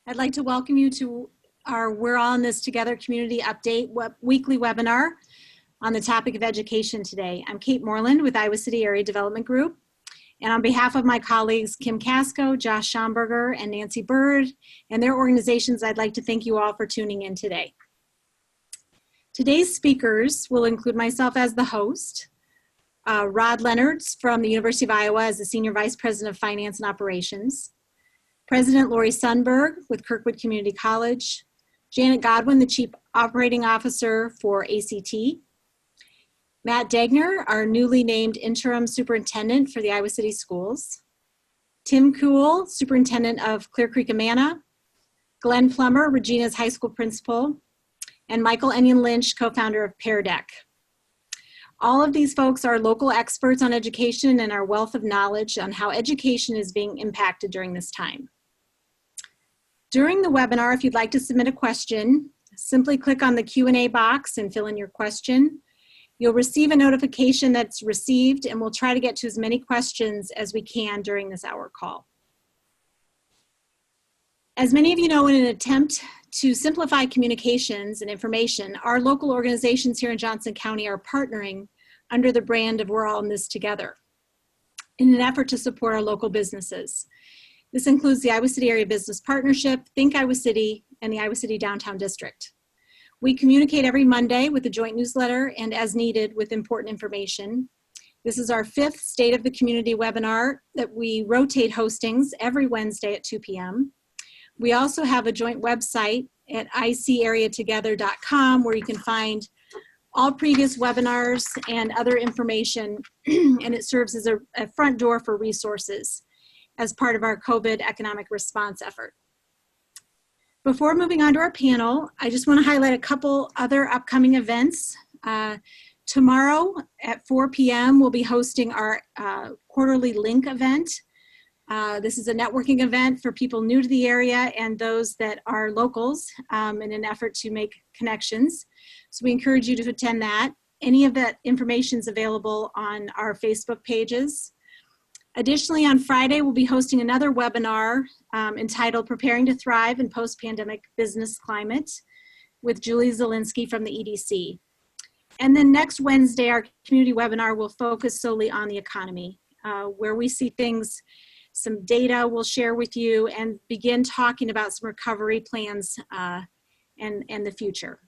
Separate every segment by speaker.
Speaker 1: I'd like to welcome you to our We're All in This Together community update weekly webinar on the topic of education today. I'm Kate Moreland with Iowa City Area Development Group. And on behalf of my colleagues, Kim Casco, Josh Schomburger, and Nancy Bird, and their organizations, I'd like to thank you all for tuning in today. Today's speakers will include myself as the host, Rod Lehnertz from the University of Iowa as the Senior Vice President of Finance and Operations, President Lori Sundberg with Kirkwood Community College, Janet Godwin, the Chief Operating Officer for ACT, Matt Degner, our newly named Interim Superintendent for the Iowa City Schools, Tim Kuehl, Superintendent of Clear Creek Amana, Glenn Plummer, Regina's High School Principal, and Michal Eynon-Lynch, co-founder of Pear. All of these folks are local experts on education and our wealth of knowledge on how education is being impacted during this time. During the webinar, if you'd like to submit a question, simply click on the Q&A box and fill in your question. You'll receive a notification that's received, and we'll try to get to as many questions as we can during this hour call. As many of you know, in an attempt to simplify communications and information, our local organizations here in Johnson County are partnering under the brand of We're All in This Together in an effort to support our local businesses. This includes the Iowa City Area Business Partnership, Think Iowa City, and the Iowa City Downtown District. We communicate every Monday with a joint newsletter and as needed with important information. This is our 5th State of the Community webinar that we rotate hostings every Wednesday at 2 p.m. We also have a joint website at icareatogether.com where you can find all previous webinars and other information, and it serves as a front door for resources as part of our COVID economic response effort. Before moving on to our panel, I just want to highlight a couple other upcoming events. Tomorrow at 4 p.m. we'll be hosting our quarterly Link event. This is a networking event for people new to the area and those that are locals in an effort to make connections. So we encourage you to attend that. Any of that information is available on our Facebook pages. Additionally, on Friday, we'll be hosting another webinar entitled Preparing to Thrive in Post-Pandemic Business Climate with Julie Zielinski from the EDC. And then next Wednesday, our community webinar will focus solely on the economy, where we see things, some data we'll share with you, and begin talking about some recovery plans and the future.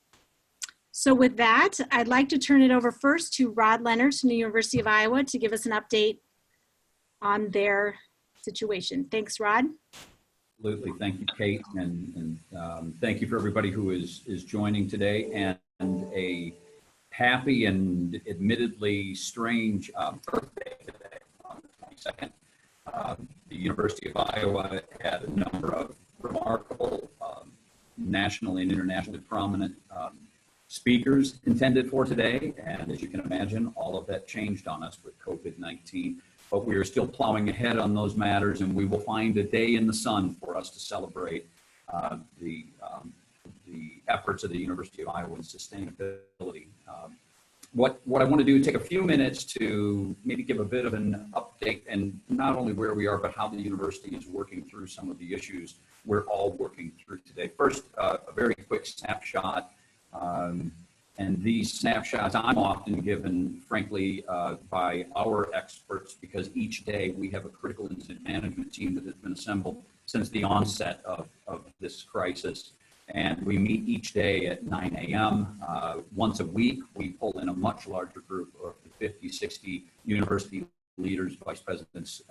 Speaker 1: So with that, I'd like to turn it over first to Rod Lehnertz from the University of Iowa to give us an update on their situation. Thanks, Rod.
Speaker 2: Absolutely. Thank you, Kate, and thank you for everybody who is joining today, and a happy and admittedly strange birthday today on the 22nd. The University of Iowa had a number of remarkable nationally and internationally prominent speakers intended for today, and as you can imagine, all of that changed on us with COVID-19. But we are still plowing ahead on those matters, and we will find a day in the sun for us to celebrate the efforts of the University of Iowa in sustainability. What I want to do is take a few minutes to maybe give a bit of an update, and not only where we are, but how the university is working through some of the issues we're all working through today. First, a very quick snapshot. And these snapshots I'm often given, frankly, by our experts, because each day we have a critical incident management team that has been assembled since the onset of this crisis. And we meet each day at 9 a.m. Once a week, we pull in a much larger group of 50, 60 university leaders, vice presidents,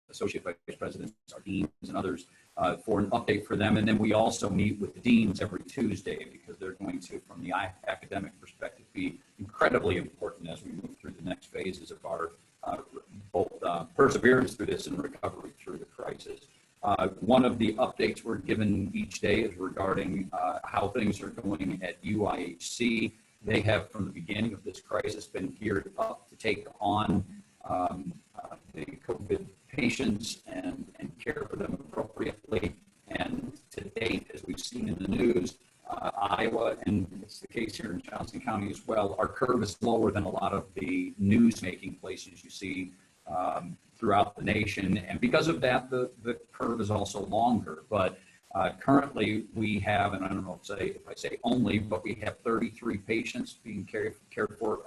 Speaker 2: associate vice presidents, our deans, and others for an update for them. And then we also meet with the deans every Tuesday, because they're going to, from the academic perspective, be incredibly important as we move through the next phases of our both perseverance through this and recovery through the crisis. One of the updates we're given each day is regarding how things are going at UIHC. They have, from the beginning of this crisis, been geared up to take on the COVID patients and care for them appropriately. And to date, as we've seen in the news, Iowa, and it's the case here in Johnson County as well, our curve is lower than a lot of the news-making places you see throughout the nation. And because of that, the curve is also longer. But Currently, we have, and I don't know if I say only, but we have 33 patients being cared for,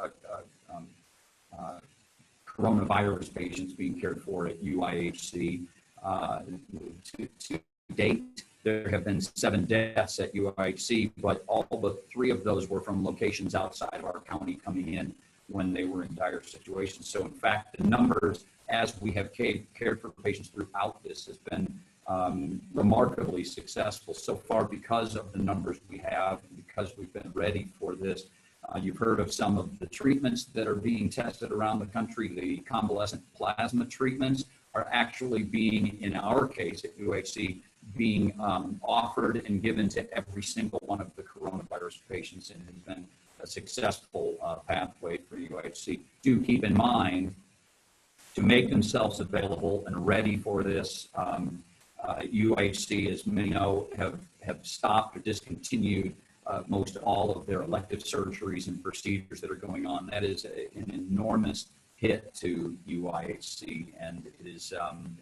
Speaker 2: coronavirus patients being cared for at UIHC. To date, there have been 7 deaths at UIHC, but all but 3 of those were from locations outside of our county coming in when they were in dire situations. So in fact, the numbers, as we have cared for patients throughout this, has been remarkably successful so far because of the numbers we have, and because we've been ready for this. You've heard of some of the treatments that are being tested around the country. The convalescent plasma treatments are actually being, in our case at UHC, being offered and given to every single one of the coronavirus patients, and has been a successful pathway for UHC. Do keep in mind to make themselves available and ready for this. UHC, as many know, have stopped or discontinued most all of their elective surgeries and procedures that are going on. That is an enormous hit to UIHC, and it is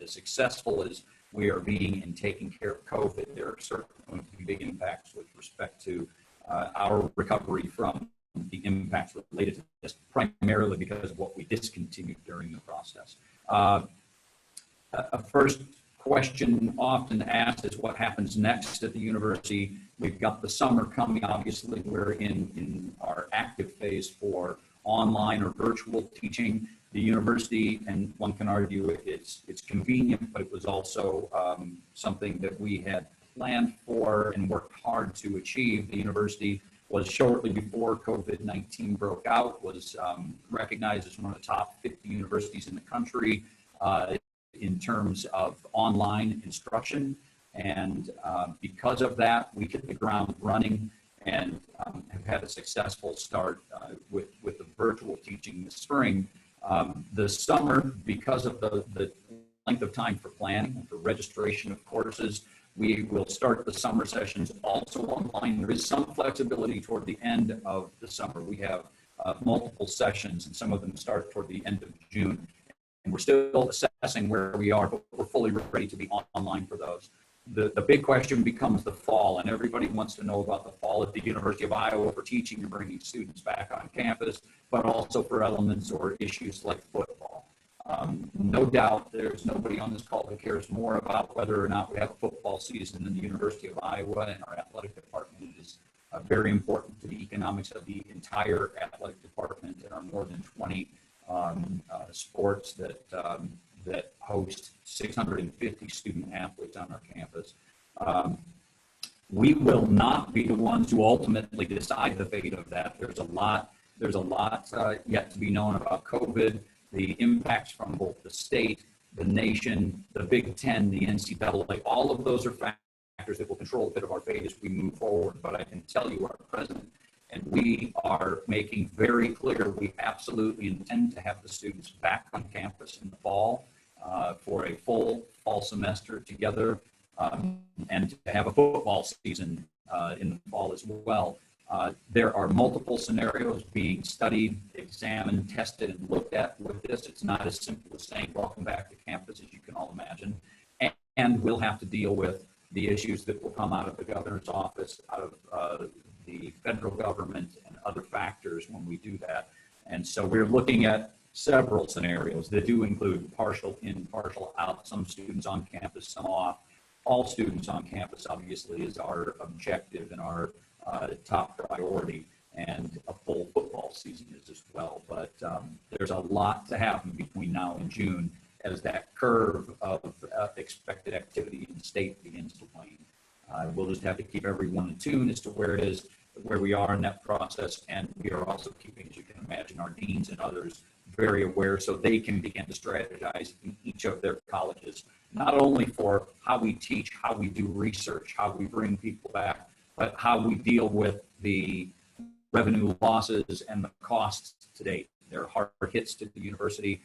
Speaker 2: as successful as we are being in taking care of COVID. There are certainly going to be big impacts with respect to our recovery from the impacts related to this, primarily because of what we discontinued during the process. A first question often asked is what happens next at the university. We've got the summer coming. Obviously, we're in our active phase for online or virtual teaching. The university, and one can argue it's convenient, but it was also something that we had planned for and worked hard to achieve. The university was shortly before COVID-19 broke out, was recognized as one of the top 50 universities in the country in terms of online instruction. And because of that, we hit the ground running and have had a successful start with the virtual teaching this spring. The summer, because of the length of time for planning and for registration of courses, we will start the summer sessions also online. There is some flexibility toward the end of the summer. We have multiple sessions, and some of them start toward the end of June. And we're still assessing where we are, but we're fully ready to be online for those. The big question becomes the fall, and everybody wants to know about the fall at the University of Iowa for teaching and bringing students back on campus, but also for elements or issues like football. No doubt there's nobody on this call that cares more about whether or not we have a football season than the University of Iowa and our athletic department. It is very important to the economics of the entire athletic department and our more than 20 sports that host 650 student athletes on our campus. We will not be the ones who ultimately decide the fate of that. There's a lot yet to be known about COVID, the impacts from both the state, the nation, the Big Ten, the NCAA. All of those are factors that will control a bit of our fate as we move forward. But I can tell you, our president and we are making very clear we absolutely intend to have the students back on campus in the fall for a full fall semester together, and to have a football season in the fall as well. There are multiple scenarios being studied, examined, tested, and looked at with this. It's not as simple as saying welcome back to campus, as you can all imagine. And we'll have to deal with the issues that will come out of the governor's office, out of the federal government, and other factors when we do that. And so we're looking at several scenarios that do include partial in, partial out, some students on campus, some off. All students on campus, obviously, is our objective and our top priority, and a full football season is as well. But there's a lot to happen between now and June as that curve of expected activity in the state begins to wane. We'll just have to keep everyone in tune as to where we are in that process, and we are also keeping, as you can imagine, our deans and others very aware so they can begin to strategize in each of their colleges, not only for how we teach, how we do research, how we bring people back, but how we deal with the revenue losses and the costs to date. There are hard hits to the university.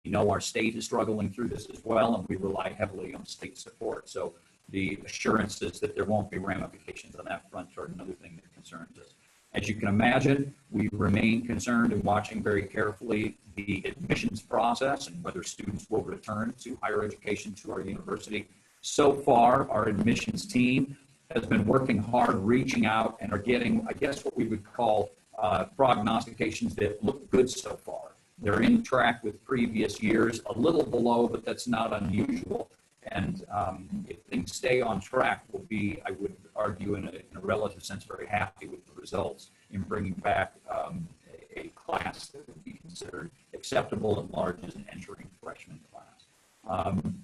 Speaker 2: We know our state is struggling through this as well, and we rely heavily on state support. So the assurances that there won't be ramifications on that front are another thing that concerns us. As you can imagine, we remain concerned and watching very carefully the admissions process and whether students will return to higher education to our university. So far, our admissions team has been working hard, reaching out, and are getting, I guess, what we would call prognostications that look good so far. They're in track with previous years, a little below, but that's not unusual. And if things stay on track, we'll be, I would argue, in a relative sense, very happy with the results in bringing back a class that would be considered acceptable and large as an entering freshman class.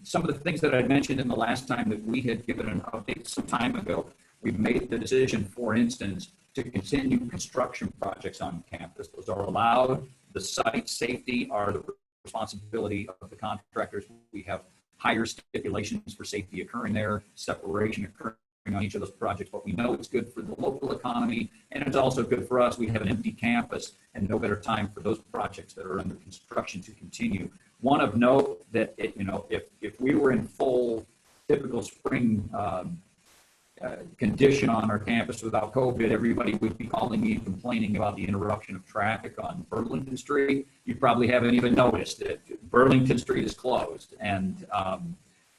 Speaker 2: Some of the things that I mentioned in the last time that we had given an update some time ago, we've made the decision, for instance, to continue construction projects on campus. Those are allowed. The site safety are the responsibility of the contractors. We have higher stipulations for safety occurring there, separation occurring on each of those projects, but we know it's good for the local economy, and it's also good for us. We have an empty campus, and no better time for those projects that are under construction to continue. One of note that, if we were in full, typical spring condition on our campus without COVID, everybody would be calling me complaining about the interruption of traffic on Burlington Street. You probably haven't even noticed that Burlington Street is closed. And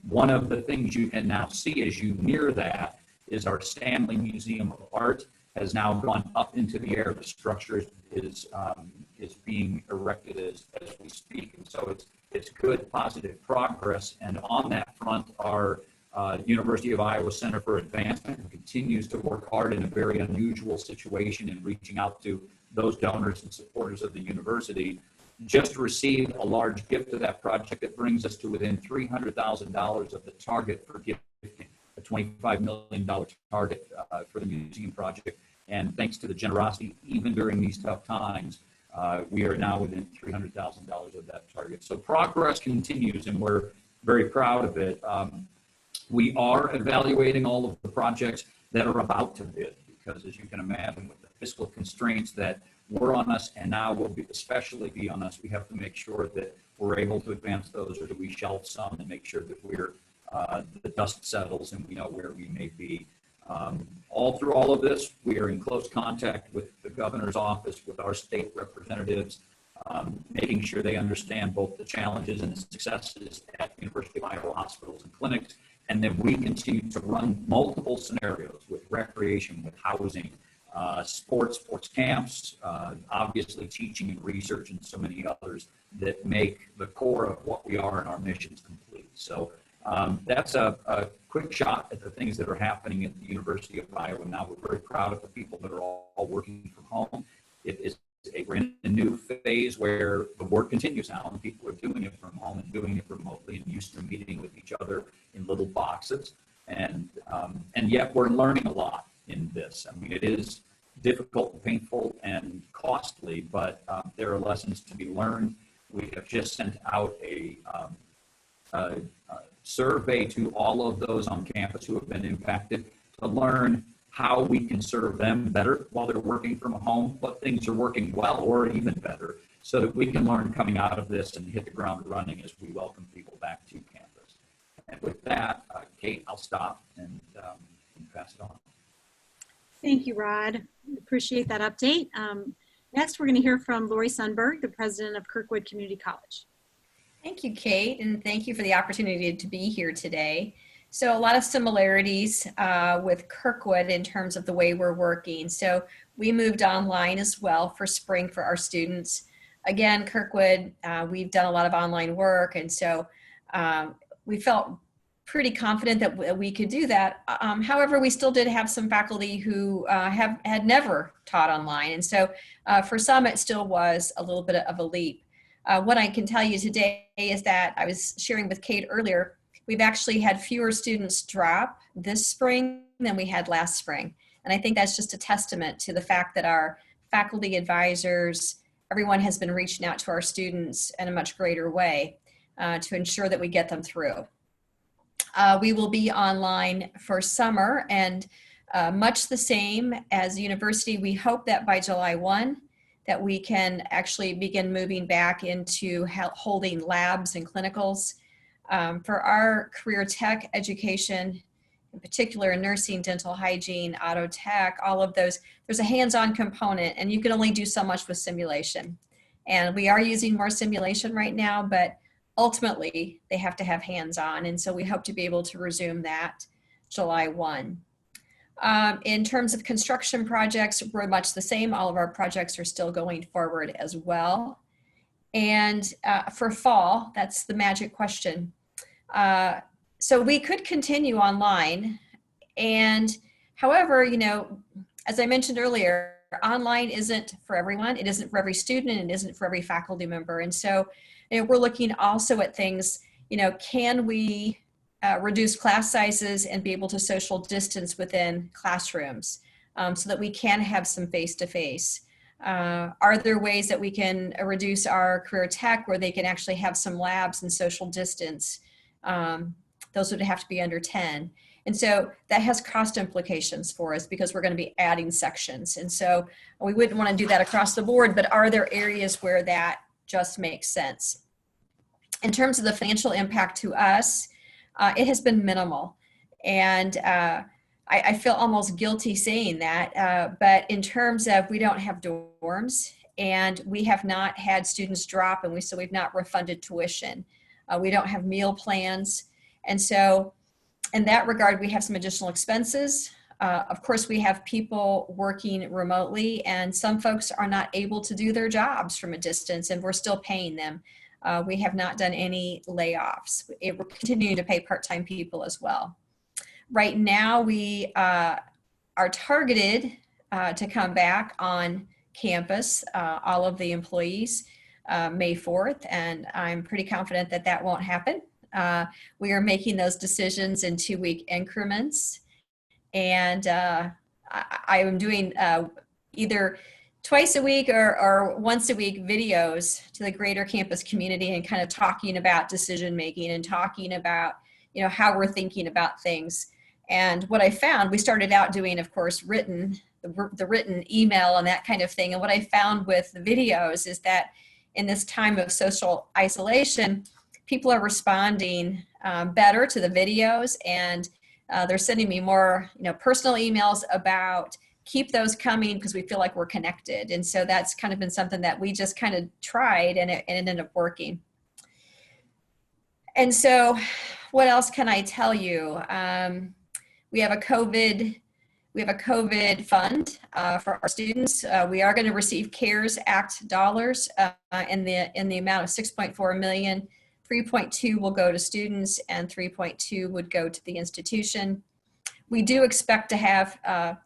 Speaker 2: one of the things you can now see as you near that is our Stanley Museum of Art has now gone up into the air. The structure is being erected as we speak. And so it's good, positive progress. And on that front, our University of Iowa Center for Advancement continues to work hard in a very unusual situation in reaching out to those donors and supporters of the university. Just received a large gift of that project that brings us to within $300,000 of the target for gifting, a $25 million target for the museum project. And thanks to the generosity, even during these tough times, we are now within $300,000 of that target. So progress continues, and we're very proud of it. We are evaluating all of the projects that are about to bid, because as you can imagine, with the fiscal constraints that were on us and now will be especially be on us, we have to make sure that we're able to advance those, or do we shelve some and make sure that we're the dust settles and we know where we may be. All through all of this, we are in close contact with the governor's office, with our state representatives, making sure they understand both the challenges and the successes at University of Iowa hospitals and clinics. And then we continue to run multiple scenarios with recreation, with housing, sports camps, obviously teaching and research, and so many others that make the core of what we are and our missions complete. So that's a quick shot at the things that are happening at the University of Iowa. Now we're very proud of the people that are all working from home. We're in a new phase where the work continues now, and people are doing it from home and doing it remotely and used to meeting with each other in little boxes. And yet we're learning a lot in this. I mean, it is difficult, and painful, and costly, but there are lessons to be learned. We have just sent out a survey to all of those on campus who have been impacted to learn how we can serve them better while they're working from home, what things are working well or even better, so that we can learn coming out of this and hit the ground running as we welcome people back to campus. And with that, Kate, I'll stop and pass it on.
Speaker 1: Thank you, Rod. Appreciate that update. Next, we're going to hear from Lori Sundberg, the president of Kirkwood Community College.
Speaker 3: Thank you, Kate, and thank you for the opportunity to be here today. So a lot of similarities with Kirkwood in terms of the way we're working. So we moved online as well for spring for our students. Again, Kirkwood, we've done a lot of online work, and so we felt pretty confident that we could do that. However, we still did have some faculty who had never taught online, and so for some it still was a little bit of a leap. What I can tell you today is that I was sharing with Kate earlier, we've actually had fewer students drop this spring than we had last spring. And I think that's just a testament to the fact that our faculty advisors, everyone has been reaching out to our students in a much greater way to ensure that we get them through. We will be online for summer, and much the same as university, we hope that by July 1, that we can actually begin moving back into holding labs and clinicals. For our career tech education, in particular nursing, dental hygiene, auto tech, all of those, there's a hands-on component, and you can only do so much with simulation. And we are using more simulation right now, but ultimately they have to have hands-on. And so we hope to be able to resume that July 1. In terms of construction projects, we're much the same. All of our projects are still going forward as well. And for fall, that's the magic question. So we could continue online. And however, you know, as I mentioned earlier, online isn't for everyone. It isn't for every student, and it isn't for every faculty member. And so, you know, we're looking also at things, you know, can we reduce class sizes and be able to social distance within classrooms so that we can have some face-to-face? Are there ways that we can reduce our career tech where they can actually have some labs and social distance? Those would have to be under 10. And so that has cost implications for us because we're going to be adding sections. And so we wouldn't want to do that across the board, but are there areas where that just makes sense? In terms of the financial impact to us, it has been minimal. And I feel almost guilty saying that, but in terms of we don't have dorms and we have not had students drop, and so we've not refunded tuition. We don't have meal plans. And so in that regard, we have some additional expenses. Of course, we have people working remotely, and some folks are not able to do their jobs from a distance, and we're still paying them. We have not done any layoffs. We're continuing to pay part-time people as well. Right now, we are targeted to come back on campus, all of the employees, May 4th, and I'm pretty confident that that won't happen. We are making those decisions in 2-week increments, and I am doing either twice a week or once a week videos to the greater campus community and kind of talking about decision making and talking about, you know, how we're thinking about things. And what I found, we started out doing, of course, the written email and that kind of thing. And what I found with the videos is that in this time of social isolation, people are responding better to the videos, and they're sending me more, you know, personal emails about keep those coming because we feel like we're connected. And so that's kind of been something that we just kind of tried, and it ended up working. And so what else can I tell you? We have a COVID fund for our students. We are going to receive CARES Act dollars in the amount of $6.4 million. 3.2 will go to students and 3.2 would go to the institution. We do expect to have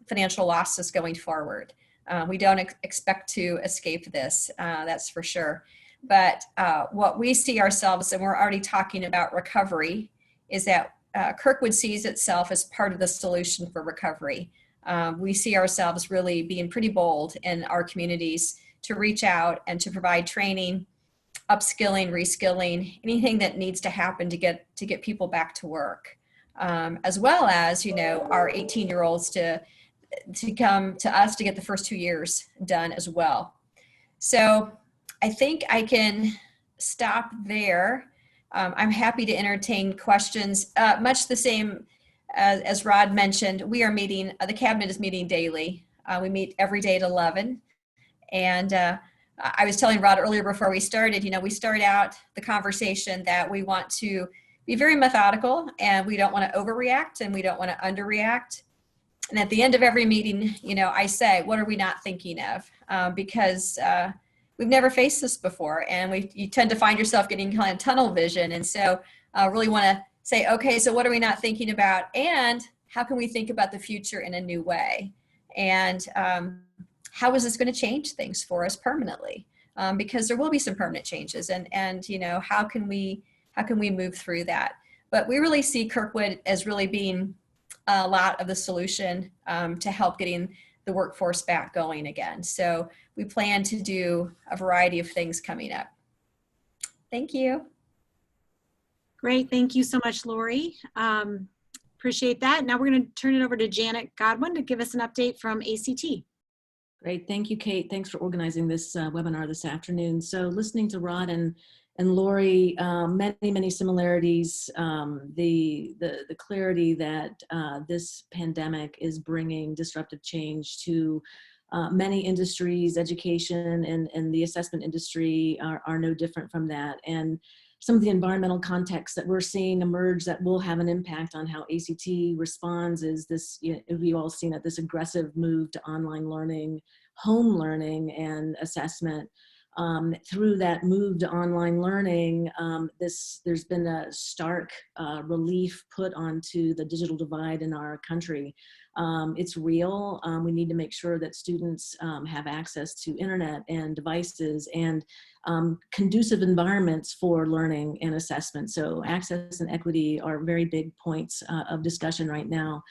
Speaker 3: financial losses going forward. We don't expect to escape this, that's for sure. But what we see ourselves, and we're already talking about recovery, is that Kirkwood sees itself as part of the solution for recovery. We see ourselves really being pretty bold in our communities to reach out and to provide training, upskilling, reskilling, anything that needs to happen to get people back to work, as well as, you know, our 18-year-olds to come to us to get the first 2 years done as well. So I think I can stop there. I'm happy to entertain questions. Much the same as Rod mentioned, we are meeting, the cabinet is meeting daily. We meet every day at 11. And I was telling Rod earlier before we started, you know, we start out the conversation that we want to be very methodical, and we don't want to overreact and we don't want to underreact. And at the end of every meeting, you know, I say, what are we not thinking of? Because we've never faced this before, and you tend to find yourself getting kind of tunnel vision. And so I really want to say, okay, so what are we not thinking about? And how can we think about the future in a new way? And how is this going to change things for us permanently? Because there will be some permanent changes, and you know, how can we move through that? But we really see Kirkwood as really being a lot of the solution to help getting the workforce back going again. So we plan to do a variety of things coming up. Thank you.
Speaker 1: Great, thank you so much, Lori. Appreciate that. Now we're going to turn it over to Janet Godwin to give us an update from ACT.
Speaker 4: Great, thank you, Kate. Thanks for organizing this webinar this afternoon. So listening to Rod and Lori, many similarities. The clarity that this pandemic is bringing disruptive change to many industries. Education and the assessment industry are no different from that. And some of the environmental contexts that we're seeing emerge that will have an impact on how ACT responds is this, we've all seen it, this aggressive move to online learning, home learning, and assessment. Through that move to online learning, there's been a stark relief put onto the digital divide in our country. It's real. We need to make sure that students have access to internet and devices and conducive environments for learning and assessment. So access and equity are very big points of discussion right now.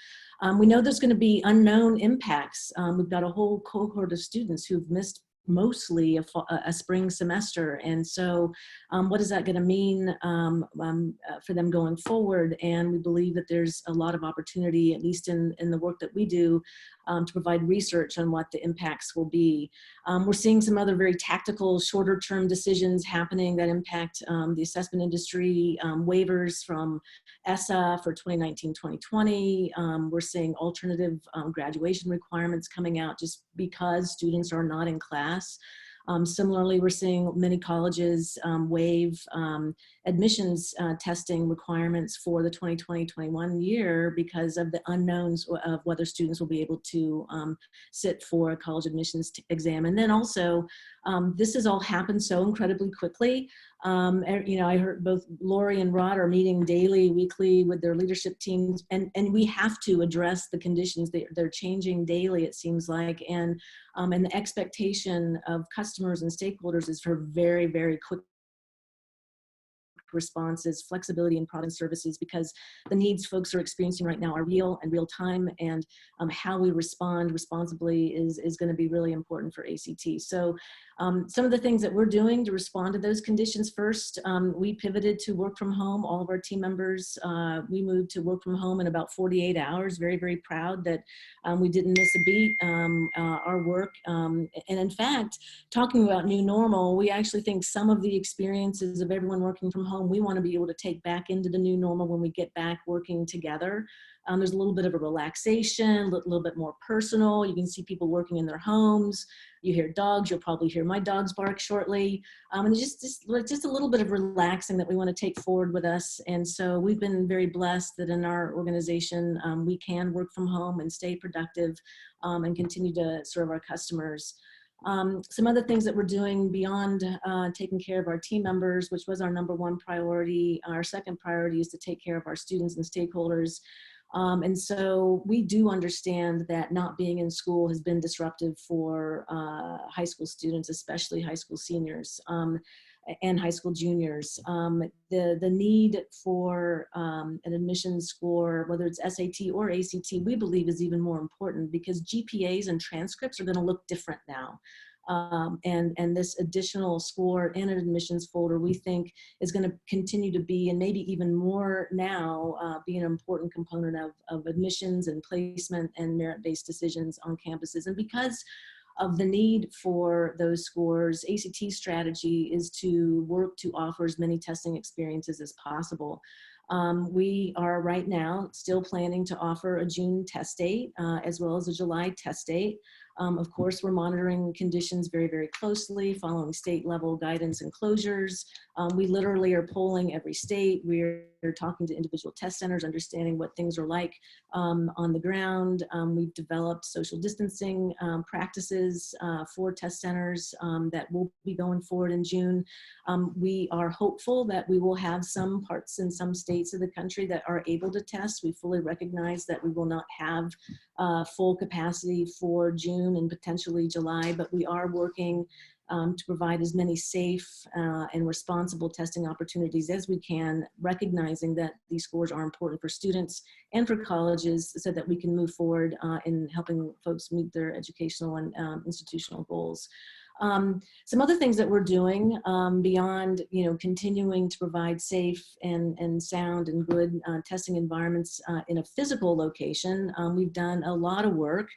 Speaker 4: We know there's going to be unknown impacts. We've got a whole cohort of students who've missed mostly a spring semester. And so what is that going to mean for them going forward? And we believe that there's a lot of opportunity, at least in the work that we do, to provide research on what the impacts will be. We're seeing some other very tactical, shorter term decisions happening that impact the assessment industry, waivers from ESSA for 2019-2020. We're seeing alternative graduation requirements coming out just because students are not in class. Similarly, we're seeing many colleges waive admissions testing requirements for the 2020-21 year because of the unknowns of whether students will be able to sit for a college admissions exam. And then also, this has all happened so incredibly quickly. I heard both Lori and Rod are meeting daily, weekly with their leadership teams, and we have to address the conditions. They're changing daily, it seems like, and the expectation of customers and stakeholders is for very, very quick responses, flexibility in product and services, because the needs folks are experiencing right now are real and real time, and how we respond responsibly is going to be really important for ACT. So some of the things that we're doing to respond to those conditions: first, we pivoted to work from home. All of our team members, we moved to work from home in about 48 hours. Very, very proud that we didn't miss a beat. Our work, and in fact, talking about new normal, we actually think some of the experiences of everyone working from home, we want to be able to take back into the new normal when we get back working together. There's a little bit of a relaxation, a little bit more personal. You can see people working in their homes. You hear dogs. You'll probably hear my dogs bark shortly. And just a little bit of relaxing that we want to take forward with us. And so we've been very blessed that in our organization, we can work from home and stay productive and continue to serve our customers. Some other things that we're doing beyond taking care of our team members, which was our #1 priority. Our second priority is to take care of our students and stakeholders. And so we do understand that not being in school has been disruptive for high school students, especially high school seniors and high school juniors. The need for an admissions score, whether it's SAT or ACT, we believe is even more important because GPAs and transcripts are going to look different now. And this additional score in an admissions folder, we think, is going to continue to be, and maybe even more now, be an important component of admissions and placement and merit-based decisions on campuses. And because of the need for those scores, ACT's strategy is to work to offer as many testing experiences as possible. We are right now still planning to offer a June test date as well as a July test date. Of course, we're monitoring conditions very, very closely, following state level guidance and closures. We literally are polling every state. We're talking to individual test centers, understanding what things are like on the ground. We've developed social distancing practices for test centers that will be going forward in June. We are hopeful that we will have some parts in some states of the country that are able to test. We fully recognize that we will not have full capacity for June and potentially July, but we are working to provide as many safe and responsible testing opportunities as we can, recognizing that these scores are important for students and for colleges so that we can move forward in helping folks meet their educational and institutional goals. Some other things that we're doing beyond, continuing to provide safe and sound and good testing environments in a physical location, we've done a lot of work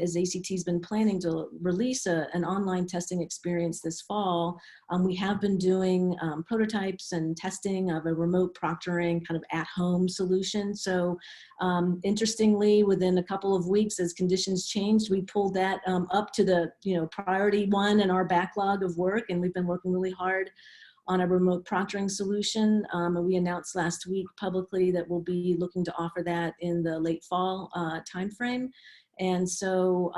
Speaker 4: as ACT's been planning to release an online testing experience this fall. We have been doing prototypes and testing of a remote proctoring kind of at-home solution. So interestingly, within a couple of weeks, as conditions changed, we pulled that up to the priority 1 in our backlog of work, and we've been working really hard on a remote proctoring solution. And we announced last week publicly that we'll be looking to offer that in the late fall timeframe. And so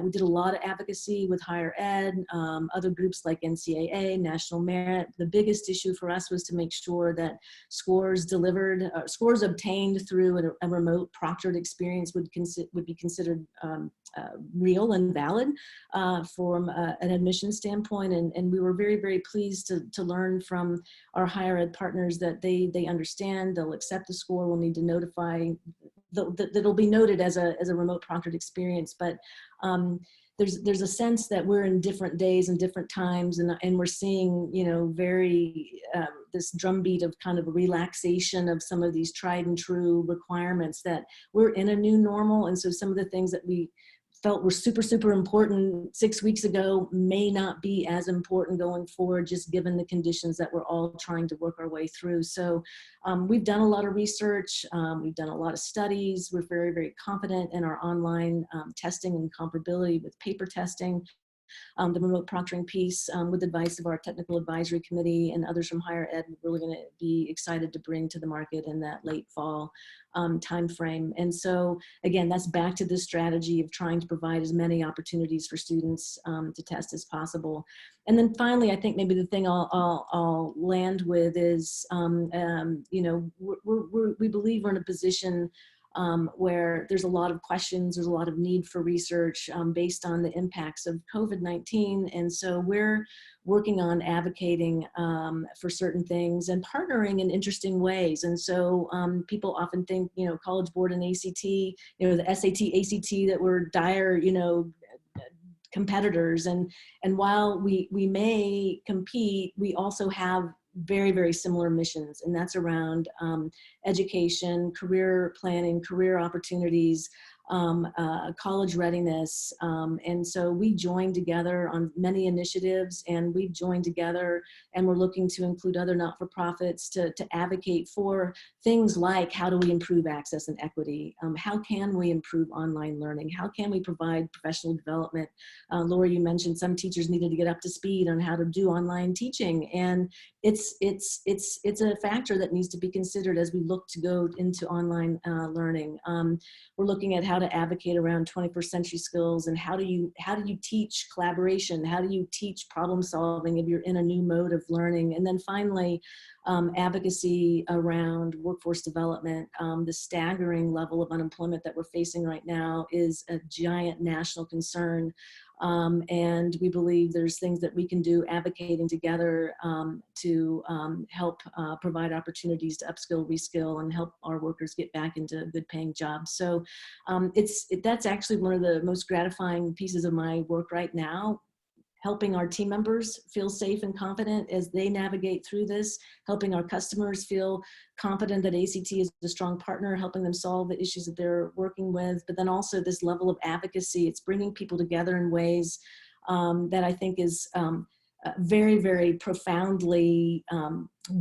Speaker 4: we did a lot of advocacy with higher ed, other groups like NCAA, National Merit. The biggest issue for us was to make sure that scores delivered, scores obtained through a remote proctored experience would be considered real and valid from an admission standpoint. And we were very, very pleased to learn from our higher ed partners that they understand, they'll accept the score, we'll need to notify, that'll be noted as a remote proctored experience. But there's a sense that we're in different days and different times, and we're seeing, you know, very this drumbeat of kind of a relaxation of some of these tried and true requirements, that we're in a new normal. And so some of the things that we felt were super, super important 6 weeks ago may not be as important going forward, just given the conditions that we're all trying to work our way through. So we've done a lot of research, we've done a lot of studies. We're very, very confident in our online testing and comparability with paper testing. The remote proctoring piece, with advice of our technical advisory committee and others from higher ed, we're really going to be excited to bring to the market in that late fall timeframe. And so again, that's back to this strategy of trying to provide as many opportunities for students to test as possible. And then finally, I think maybe the thing I'll land with is, you know, we believe we're in a position where there's a lot of questions, there's a lot of need for research based on the impacts of COVID-19. And so we're working on advocating for certain things and partnering in interesting ways. And so people often think, you know, College Board and ACT, you know, the SAT, ACT, that we're dire, you know, competitors. And while we may compete, we also have very, very similar missions, and that's around education, career planning, career opportunities, college readiness. And so we joined together on many initiatives, and we've joined together, and we're looking to include other not-for-profits to advocate for things like, how do we improve access and equity? How can we improve online learning? How can we provide professional development? Laura, you mentioned some teachers needed to get up to speed on how to do online teaching, and it's a factor that needs to be considered as we look to go into online learning. We're looking at how to advocate around 21st century skills, and how do you teach collaboration? How do you teach problem solving if you're in a new mode of learning? And then finally, advocacy around workforce development. The staggering level of unemployment that we're facing right now is a giant national concern. And we believe there's things that we can do advocating together to help provide opportunities to upskill, reskill, and help our workers get back into good paying jobs. So that's actually one of the most gratifying pieces of my work right now, helping our team members feel safe and confident as they navigate through this, helping our customers feel confident that ACT is a strong partner, helping them solve the issues that they're working with, but then also this level of advocacy. It's bringing people together in ways that I think is very, very profoundly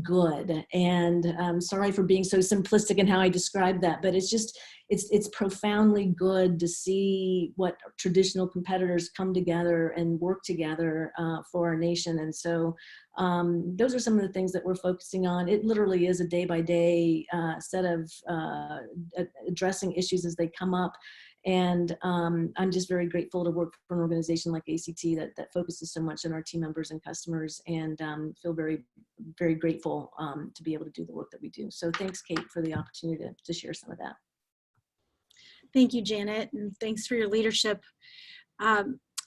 Speaker 4: good. And I'm sorry for being so simplistic in how I describe that, but it's just, it's profoundly good to see what traditional competitors come together and work together for our nation. And so those are some of the things that we're focusing on. It literally is a day-by-day set of addressing issues as they come up. And I'm just very grateful to work for an organization like ACT that focuses so much on our team members and customers, and feel very, very grateful to be able to do the work that we do. So thanks, Kate, for the opportunity to share some of that.
Speaker 1: Thank you, Janet, and thanks for your leadership.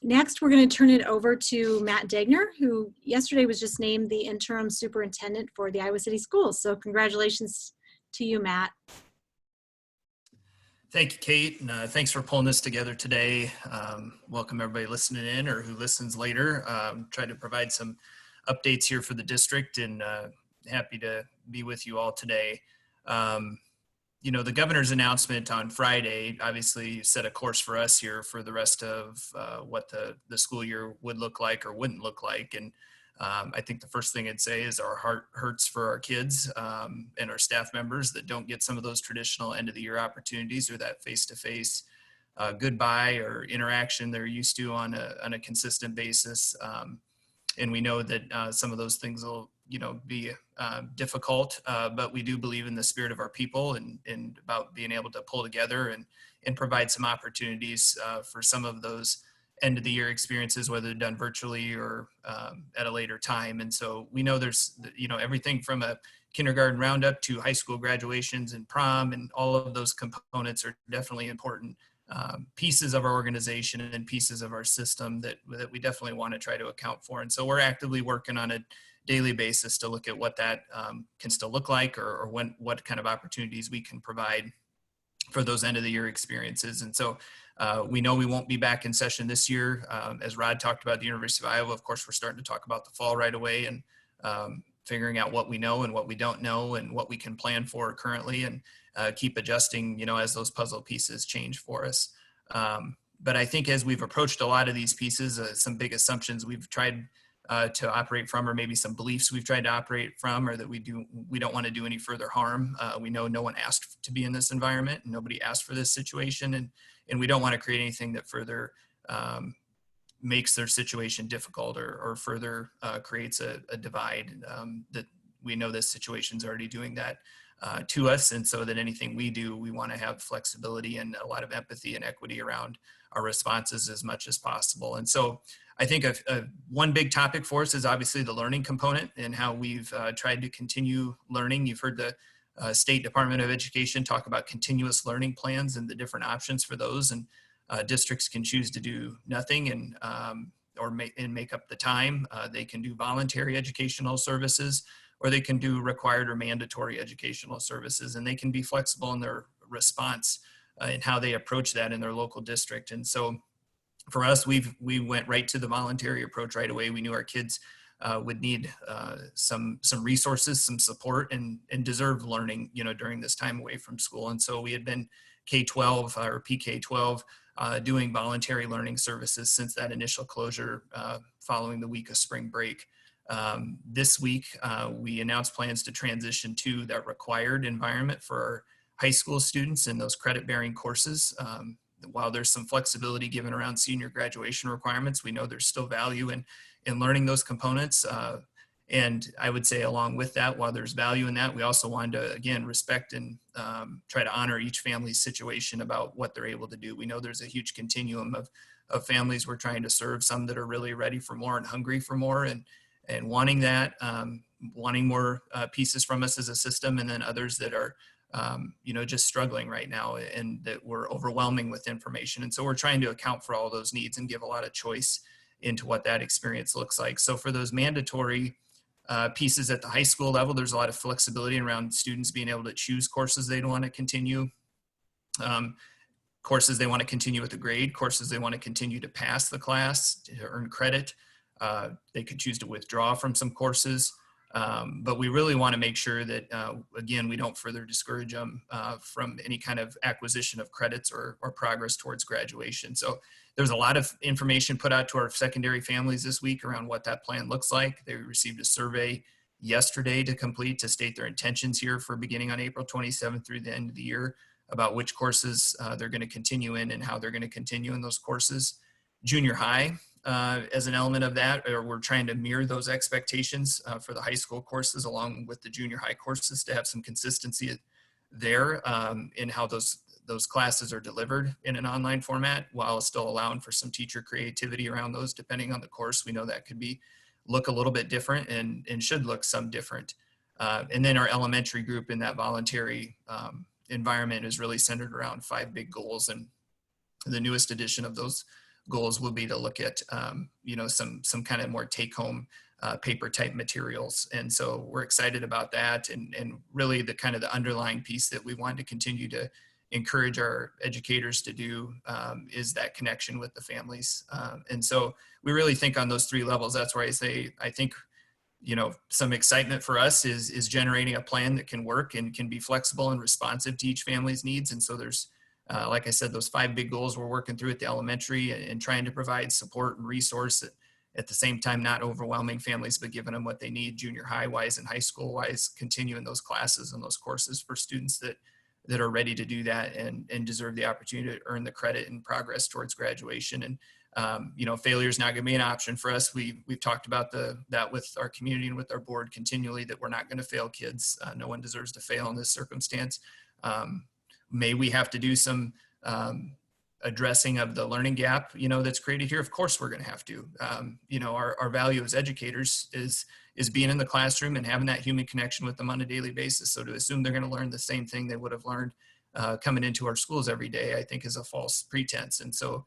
Speaker 1: Next, we're going to turn it over to Matt Degner, who yesterday was just named the interim superintendent for the Iowa City Schools. So congratulations to you, Matt.
Speaker 5: Thank you, Kate, and thanks for pulling this together today. Welcome everybody listening in or who listens later. Try to provide some updates here for the district, and happy to be with you all today. You know, the governor's announcement on Friday obviously set a course for us here for the rest of what the school year would look like or wouldn't look like. And I think the first thing I'd say is our heart hurts for our kids and our staff members that don't get some of those traditional end of the year opportunities, or that face-to-face goodbye or interaction they're used to on a consistent basis. And we know that some of those things will be difficult, but we do believe in the spirit of our people and about being able to pull together and provide some opportunities for some of those end of the year experiences, whether done virtually or at a later time. And so we know there's, everything from a kindergarten roundup to high school graduations and prom, and all of those components are definitely important pieces of our organization and pieces of our system that we definitely want to try to account for. And so we're actively working on a daily basis to look at what that can still look like, or what kind of opportunities we can provide for those end of the year experiences. And so we know we won't be back in session this year. As Rod talked about the University of Iowa, of course, we're starting to talk about the fall right away, and figuring out what we know and what we don't know and what we can plan for currently, and keep adjusting, as those puzzle pieces change for us. But I think as we've approached a lot of these pieces, some big assumptions we've tried to operate from, or maybe some beliefs we've tried to operate from, or that we don't want to do any further harm. We know no one asked to be in this environment, and nobody asked for this situation, and we don't want to create anything that further makes their situation difficult, or further creates a divide. That we know this situation's already doing that to us, and so that anything we do, we want to have flexibility and a lot of empathy and equity around our responses as much as possible. And so I think one big topic for us is obviously the learning component, and how we've tried to continue learning. You've heard the State Department of Education talk about continuous learning plans and the different options for those, and districts can choose to do nothing and make up the time. They can do voluntary educational services, or they can do required or mandatory educational services, and they can be flexible in their response and how they approach that in their local district. And so for us, we went right to the voluntary approach right away. We knew our kids would need some resources, some support, and deserve learning, during this time away from school. And so we had been K-12 or PK-12 doing voluntary learning services since that initial closure following the week of spring break. This week, we announced plans to transition to that required environment for our high school students in those credit-bearing courses. While there's some flexibility given around senior graduation requirements, we know there's still value in learning those components. And I would say along with that, while there's value in that, we also wanted to, again, respect and try to honor each family's situation about what they're able to do. We know there's a huge continuum of families we're trying to serve, some that are really ready for more and hungry for more, and wanting that, wanting more pieces from us as a system, and then others that are just struggling right now, and that we're overwhelming with information. And so we're trying to account for all those needs and give a lot of choice into what that experience looks like. So for those mandatory pieces at the high school level, there's a lot of flexibility around students being able to choose courses they'd want to continue, courses they want to continue with a grade, courses they want to continue to pass the class to earn credit. They could choose to withdraw from some courses. But we really want to make sure that, again, we don't further discourage them from any kind of acquisition of credits or progress towards graduation. So there's a lot of information put out to our secondary families this week around what that plan looks like. They received a survey yesterday to complete to state their intentions here for beginning on April 27th through the end of the year about which courses they're going to continue in and how they're going to continue in those courses. Junior high, as an element of that, or we're trying to mirror those expectations for the high school courses along with the junior high courses to have some consistency there in how those classes are delivered in an online format, while still allowing for some teacher creativity around those depending on the course. We know that could look a little bit different and should look some different. And then our elementary group in that voluntary environment is really centered around 5 big goals, and the newest edition of those goals will be to look at, some kind of more take-home paper type materials. And so we're excited about that. And really the kind of the underlying piece that we want to continue to encourage our educators to do is that connection with the families. And so we really think on those 3 levels. That's why I think, some excitement for us is generating a plan that can work and can be flexible and responsive to each family's needs. And so there's, like I said, those 5 big goals we're working through at the elementary and trying to provide support and resource at the same time, not overwhelming families, but giving them what they need junior high wise and high school wise, continuing those classes and those courses for students that are ready to do that and deserve the opportunity to earn the credit and progress towards graduation. And Failure is not going to be an option for us. We've talked about that with our community and with our board continually, that we're not going to fail kids. No one deserves to fail in this circumstance. May we have to do some addressing of the learning gap, that's created here? Of course we're going to have to. Our value as educators is being in the classroom and having that human connection with them on a daily basis. So to assume they're going to learn the same thing they would have learned coming into our schools every day, I think is a false pretense. And so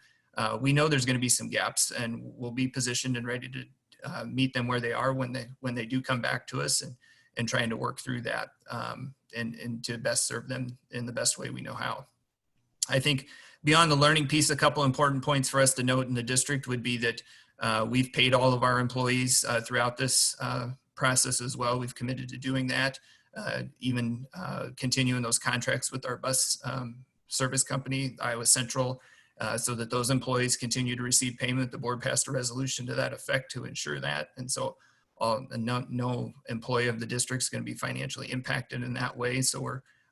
Speaker 5: we know there's going to be some gaps, and we'll be positioned and ready to meet them where they are when they do come back to us, and trying to work through that and to best serve them in the best way we know how. I think beyond the learning piece, a couple important points for us to note in the district would be that we've paid all of our employees throughout this process as well. We've committed to doing that, even continuing those contracts with our bus service company, Iowa Central, so that those employees continue to receive payment. The board passed a resolution to that effect to ensure that. And so no employee of the district is going to be financially impacted in that way. So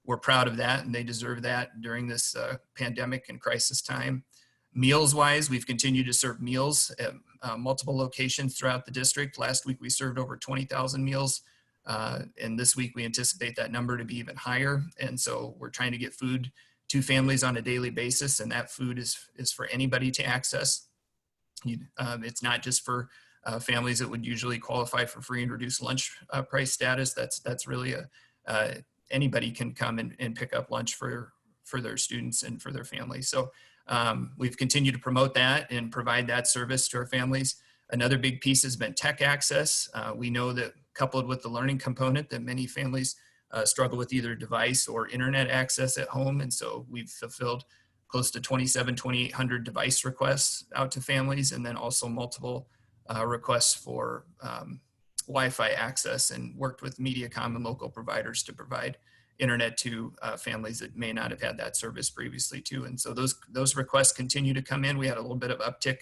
Speaker 5: we're proud of that, and they deserve that during this pandemic and crisis time. Meals wise, we've continued to serve meals at multiple locations throughout the district. Last week we served over 20,000 meals. And this week we anticipate that number to be even higher. And so we're trying to get food to families on a daily basis, and that food is for anybody to access. It's not just for families that would usually qualify for free and reduced lunch price status. That's really anybody can come and pick up lunch for their students and for their families. So we've continued to promote that and provide that service to our families. Another big piece has been tech access. We know that coupled with the learning component, that many families struggle with either device or internet access at home. And so we've fulfilled close to 2,800 device requests out to families, and then also multiple requests for Wi-Fi access, and worked with MediaCom and local providers to provide internet to families that may not have had that service previously too. And so those requests continue to come in. We had a little bit of uptick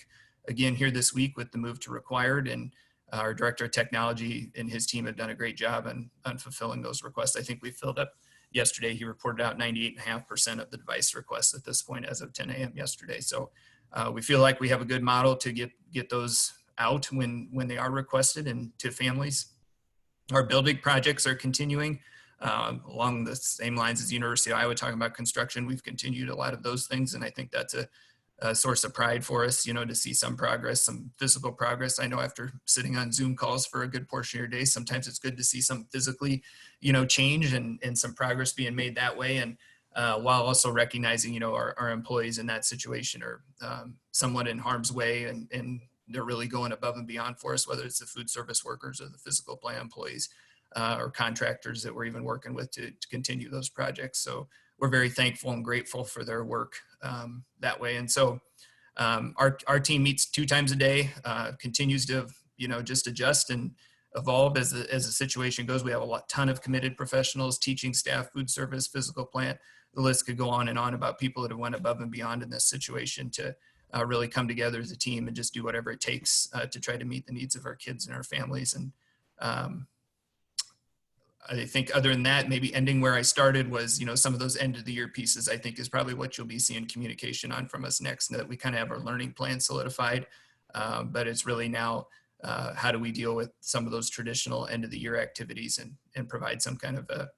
Speaker 5: again here this week with the move to required, and our director of technology and his team have done a great job on fulfilling those requests. I think we filled up yesterday. He reported out 98.5% of the device requests at this point as of 10 a.m. yesterday. So we feel like we have a good model to get those out when they are requested and to families. Our building projects are continuing along the same lines as the University of Iowa, talking about construction. We've continued a lot of those things, and I think that's a source of pride for us, to see some progress, some physical progress. I know after sitting on Zoom calls for a good portion of your day, sometimes it's good to see some physically, change and some progress being made that way. And while also recognizing, our employees in that situation are somewhat in harm's way, and they're really going above and beyond for us, whether it's the food service workers or the physical plant employees or contractors that we're even working with to continue those projects. So we're very thankful and grateful for their work that way. And so our team meets 2 times a day, continues to, just adjust and evolve as the situation goes. We have a ton of committed professionals, teaching staff, food service, physical plant. The list could go on and on about people that have went above and beyond in this situation to really come together as a team and just do whatever it takes to try to meet the needs of our kids and our families. And I think other than that, maybe ending where I started was, some of those end of the year pieces, I think is probably what you'll be seeing communication on from us next, that we kind of have our learning plan solidified. But it's really now, how do we deal with some of those traditional end of the year activities and provide some kind of a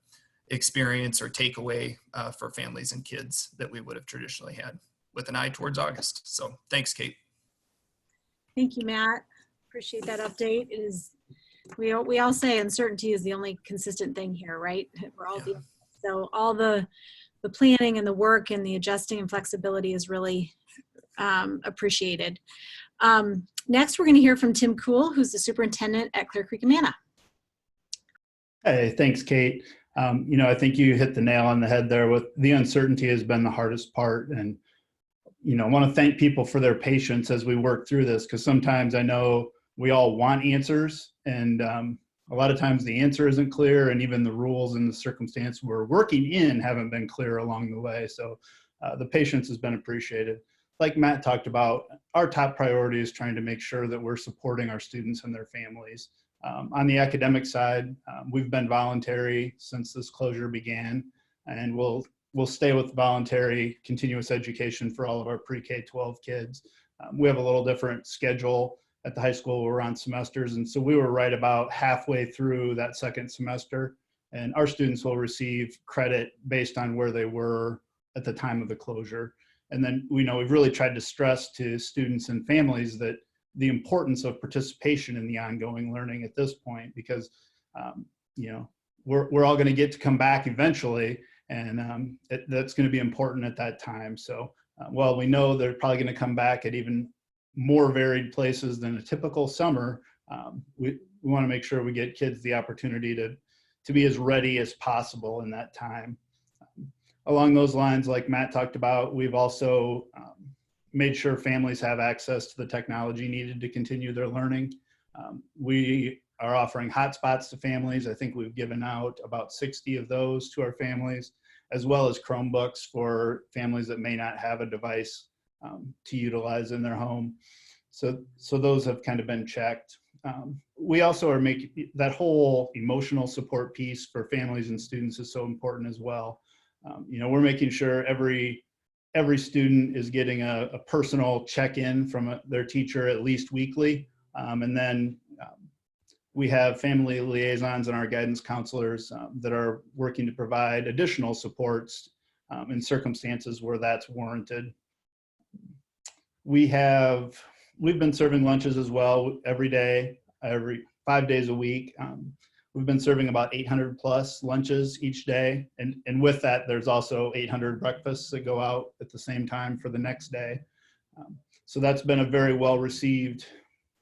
Speaker 5: experience or takeaway for families and kids that we would have traditionally had, with an eye towards August. So thanks, Kate.
Speaker 1: Thank you, Matt. Appreciate that update. It is, we all say uncertainty is the only consistent thing here, right? We're all dealing. So all the planning and the work and the adjusting and flexibility is really appreciated. Next, we're going to hear from Tim Kuehl, who's the superintendent at Clear Creek Amana.
Speaker 6: Hey, thanks, Kate. I think you hit the nail on the head there. With the uncertainty has been the hardest part, and I want to thank people for their patience as we work through this, because sometimes I know we all want answers, and a lot of times the answer isn't clear, and even the rules and the circumstance we're working in haven't been clear along the way. So the patience has been appreciated. Like Matt talked about, our top priority is trying to make sure that we're supporting our students and their families. On the academic side, we've been voluntary since this closure began, and we'll stay with voluntary continuous education for all of our pre-K-12 kids. We have a little different schedule at the high school. We're on semesters, and so we were right about halfway through that second semester, and our students will receive credit based on where they were at the time of the closure. And then we've really tried to stress to students and families that the importance of participation in the ongoing learning at this point, because we're all going to get to come back eventually, and that's going to be important at that time. So while we know they're probably going to come back at even more varied places than a typical summer, we want to make sure we get kids the opportunity to be as ready as possible in that time. Along those lines, like Matt talked about, we've also made sure families have access to the technology needed to continue their learning. We are offering hotspots to families. I think we've given out about 60 of those to our families, as well as Chromebooks for families that may not have a device to utilize in their home. So those have kind of been checked. We also are making that whole emotional support piece for families and students is so important as well. We're making sure every student is getting a personal check-in from their teacher at least weekly. And then we have family liaisons and our guidance counselors that are working to provide additional supports in circumstances where that's warranted. We've been serving lunches as well every day, every 5 days a week. We've been serving about 800 plus lunches each day. And with that, there's also 800 breakfasts that go out at the same time for the next day. So that's been a very well-received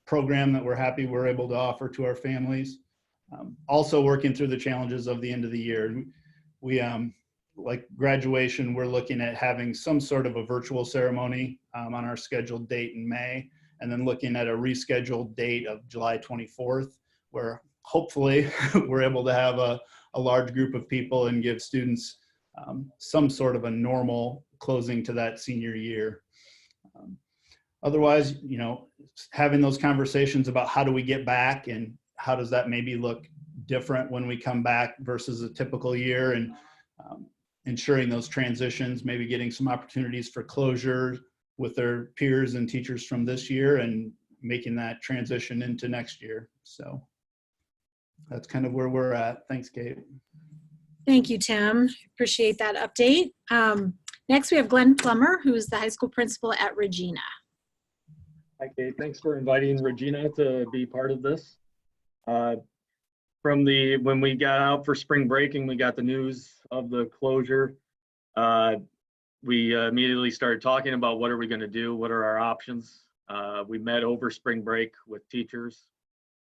Speaker 6: program that we're happy we're able to offer to our families. Also working through the challenges of the end of the year. We, like graduation, we're looking at having some sort of a virtual ceremony on our scheduled date in May, and then looking at a rescheduled date of July 24th, where hopefully we're able to have a large group of people and give students some sort of a normal closing to that senior year. Otherwise, having those conversations about how do we get back and how does that maybe look different when we come back versus a typical year, and ensuring those transitions, maybe getting some opportunities for closure with their peers and teachers from this year and making that transition into next year. So that's kind of where we're at. Thanks, Kate.
Speaker 1: Thank you, Tim. Appreciate that update. Next, we have Glenn Plummer, who is the high school principal at Regina.
Speaker 7: Hi, Kate. Thanks for inviting Regina to be part of this. When we got out for spring break and we got the news of the closure, we immediately started talking about what are we going to do, what are our options. We met over spring break with teachers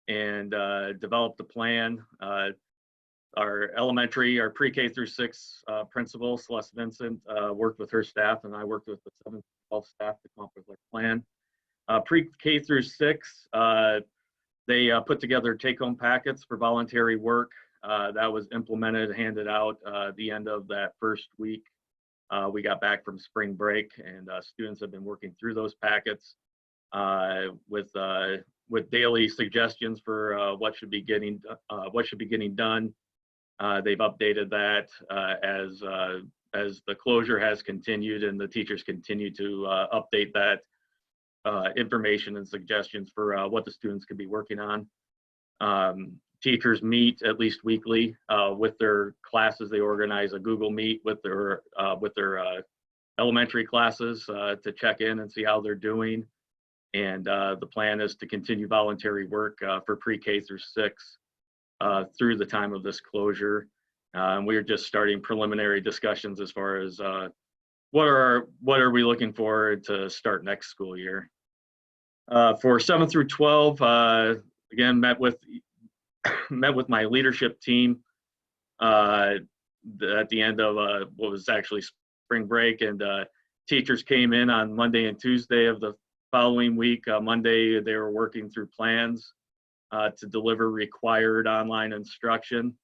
Speaker 7: and developed a plan. Our pre-K through 6 principal, Celeste Vincent, worked with her staff, and I worked with the 7th, 12th staff to come up with our plan. Pre-K through 6, they put together take-home packets for voluntary work. That was implemented, handed out the end of that first week. We got back from spring break, and students have been working through those packets with daily suggestions for what should be getting done. They've updated that as the closure has continued, and the teachers continue to update that information and suggestions for what the students could be working on. Teachers meet at least weekly with their classes. They organize a Google Meet with their elementary classes to check in and see how they're doing. And the plan is to continue voluntary work for pre-K through 6 through the time of this closure. We're just starting preliminary discussions as far as what are we looking for to start next school year. For 7 through 12, again, met with my leadership team at the end of what was actually spring break, and teachers came in on Monday and Tuesday of the following week. Monday, they were working through plans to deliver required online instruction.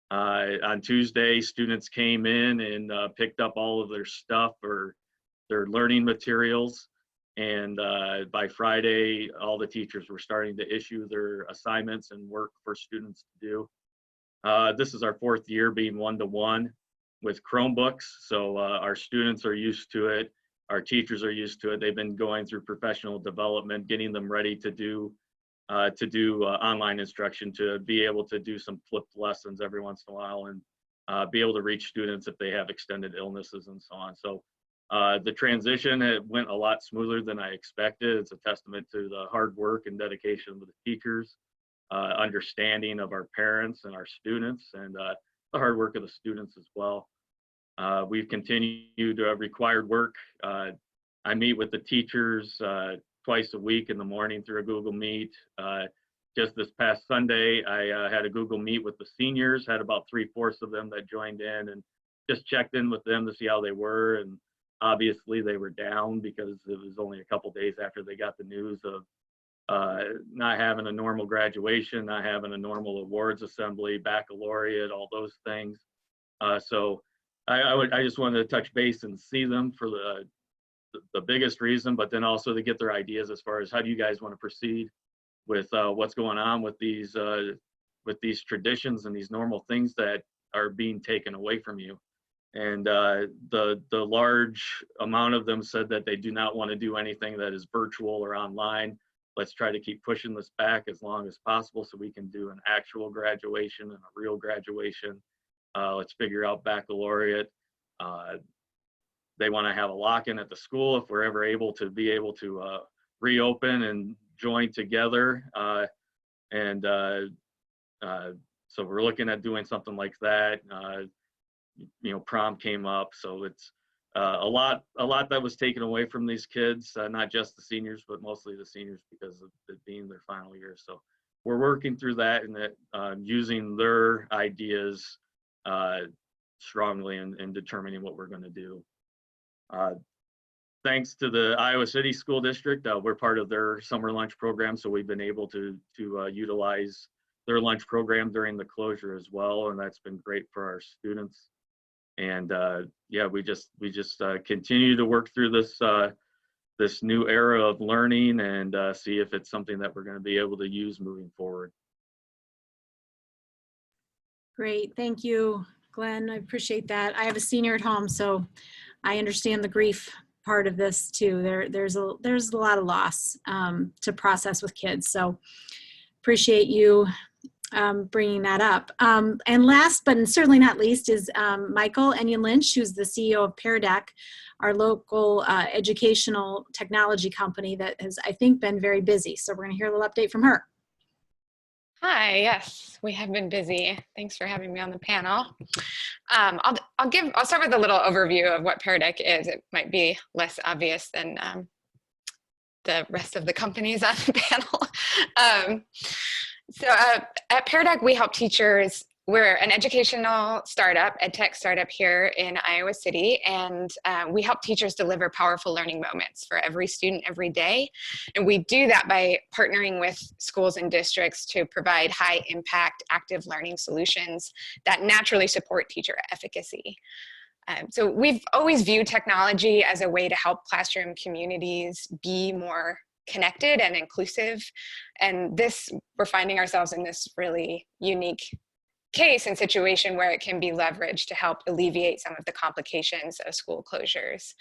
Speaker 7: On Tuesday, students came in and picked up all of their stuff or their learning materials. And by Friday, all the teachers were starting to issue their assignments and work for students to do. This is our 4th year being one-to-one with Chromebooks. So our students are used to it. Our teachers are used to it. They've been going through professional development, getting them ready to do online instruction, to be able to do some flipped lessons every once in a while, and be able to reach students if they have extended illnesses and so on. So the transition, it went a lot smoother than I expected. It's a testament to the hard work and dedication of the teachers, understanding of our parents and our students, and the hard work of the students as well. We've continued required work. I meet with the teachers twice a week in the morning through a Google Meet. Just this past Sunday, I had a Google Meet with the seniors, had about 3/4 of them that joined in, and just checked in with them to see how they were. And obviously they were down because it was only a couple days after they got the news of not having a normal graduation, not having a normal awards assembly, baccalaureate, all those things. So I just wanted to touch base and see them for the biggest reason, but then also to get their ideas as far as how do you guys want to proceed with what's going on with these traditions and these normal things that are being taken away from you. And the large amount of them said that they do not want to do anything that is virtual or online. Let's try to keep pushing this back as long as possible so we can do an actual graduation and a real graduation. Let's figure out baccalaureate. They want to have a lock-in at the school if we're ever able to reopen and join together. So we're looking at doing something like that. Prom came up, so it's a lot that was taken away from these kids, not just the seniors, but mostly the seniors because of it being their final year. So we're working through that and using their ideas strongly in determining what we're going to do. Thanks to the Iowa City School District, we're part of their summer lunch program, so we've been able to utilize their lunch program during the closure as well, and that's been great for our students. And yeah, we just continue to work through this new era of learning and see if it's something that we're going to be able to use moving forward.
Speaker 1: Great, thank you, Glenn. I appreciate that. I have a senior at home, so I understand the grief part of this too. There's a lot of loss to process with kids. So appreciate you bringing that up. And last, but certainly not least, is Michal Eynon-Lynch, who's the CEO of Pear, our local educational technology company that has, I think, been very busy. So we're going to hear a little update from her.
Speaker 8: Hi, yes, we have been busy. Thanks for having me on the panel. I'll start with a little overview of what Pear is. It might be less obvious than the rest of the companies on the panel. So at Pear, we help teachers. We're an educational startup, edtech startup here in Iowa City, and we help teachers deliver powerful learning moments for every student every day. And we do that by partnering with schools and districts to provide high impact active learning solutions that naturally support teacher efficacy. So we've always viewed technology as a way to help classroom communities be more connected and inclusive. And we're finding ourselves in this really unique case and situation where it can be leveraged to help alleviate some of the complications of school closures.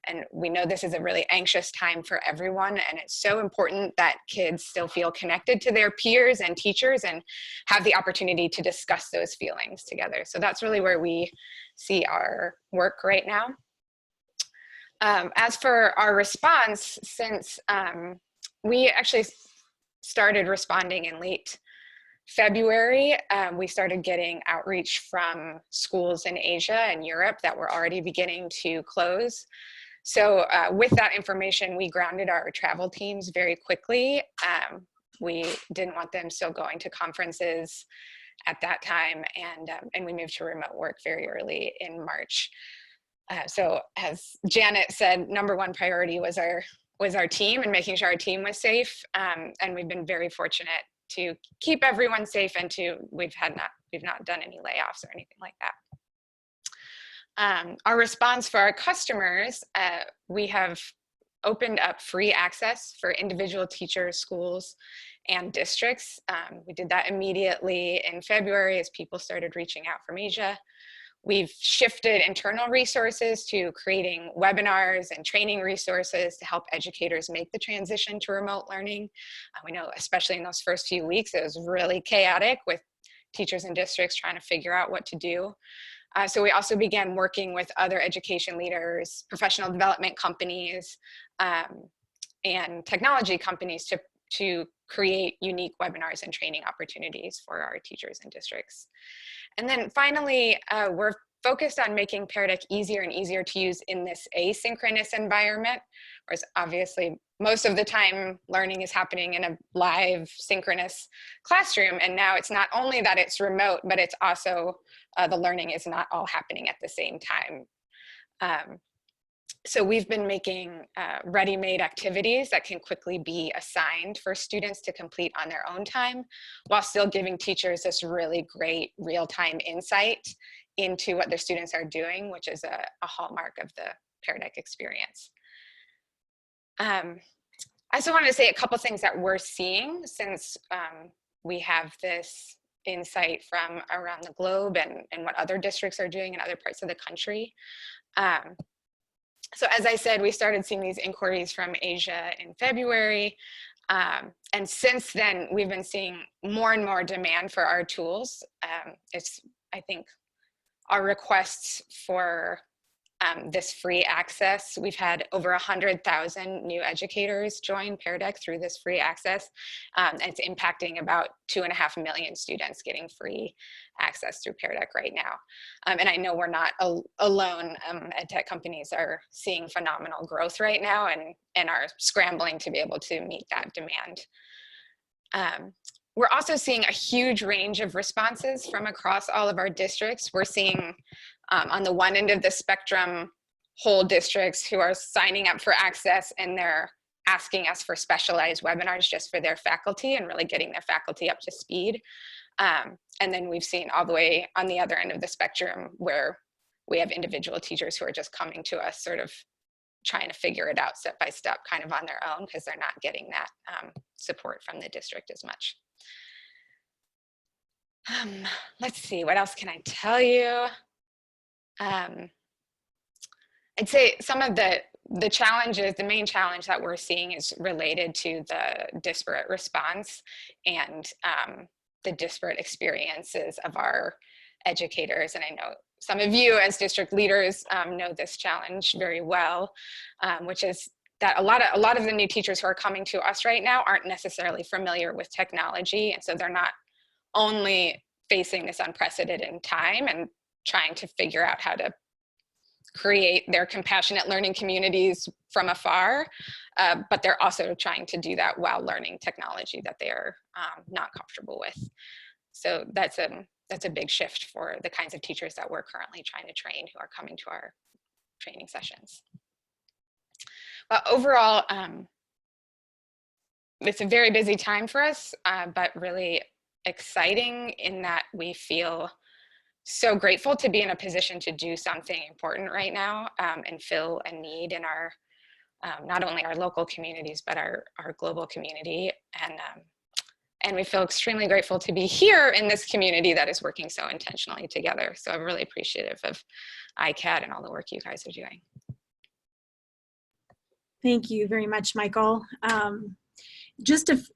Speaker 8: And we know this is a really anxious time for everyone, and it's so important that kids still feel connected to their peers and teachers and have the opportunity to discuss those feelings together. So that's really where we see our work right now. As for our response, since we actually started responding in late February, we started getting outreach from schools in Asia and Europe that were already beginning to close. So with that information, we grounded our travel teams very quickly. We didn't want them still going to conferences at that time, and we moved to remote work very early in March. So as Janet said, number one priority was our team and making sure our team was safe. And we've been very fortunate to keep everyone safe, and we've not done any layoffs or anything like that. Our response for our customers, we have opened up free access for individual teachers, schools, and districts. We did that immediately in February as people started reaching out from Asia. We've shifted internal resources to creating webinars and training resources to help educators make the transition to remote learning. We know, especially in those first few weeks, it was really chaotic with teachers and districts trying to figure out what to do. So we also began working with other education leaders, professional development companies, and technology companies to create unique webinars and training opportunities for our teachers and districts. And then finally, we're focused on making Pear Deck easier and easier to use in this asynchronous environment, whereas obviously most of the time learning is happening in a live synchronous classroom. And now it's not only that it's remote, but it's also the learning is not all happening at the same time. So we've been making ready-made activities that can quickly be assigned for students to complete on their own time, while still giving teachers this really great real-time insight into what their students are doing, which is a hallmark of the Pear Deck experience. I also wanted to say a couple things that we're seeing since we have this insight from around the globe and what other districts are doing in other parts of the country. So as I said, we started seeing these inquiries from Asia in February. And since then, we've been seeing more and more demand for our tools. I think our requests for this free access, we've had over 100,000 new educators join Pear Deck through this free access. And it's impacting about 2.5 million students getting free access through Pear Deck right now. And I know we're not alone. EdTech companies are seeing phenomenal growth right now and are scrambling to be able to meet that demand. We're also seeing a huge range of responses from across all of our districts. We're seeing on the one end of the spectrum, whole districts who are signing up for access and they're asking us for specialized webinars just for their faculty and really getting their faculty up to speed. And then we've seen all the way on the other end of the spectrum where we have individual teachers who are just coming to us sort of trying to figure it out step by step kind of on their own because they're not getting that support from the district as much. Let's see, what else can I tell you? I'd say some of the challenges, the main challenge that we're seeing is related to the disparate response and the disparate experiences of our educators. And I know some of you as district leaders know this challenge very well, which is that a lot of the new teachers who are coming to us right now aren't necessarily familiar with technology. And so they're not only facing this unprecedented time and trying to figure out how to create their compassionate learning communities from afar, but they're also trying to do that while learning technology that they are not comfortable with. So that's a big shift for the kinds of teachers that we're currently trying to train who are coming to our training sessions. But overall, it's a very busy time for us, but really exciting in that we feel so grateful to be in a position to do something important right now and fill a need in our, not only our local communities, but our global community. And we feel extremely grateful to be here in this community that is working so intentionally together. So I'm really appreciative of ICAD and all the work you guys are doing.
Speaker 1: Thank you very much, Michael.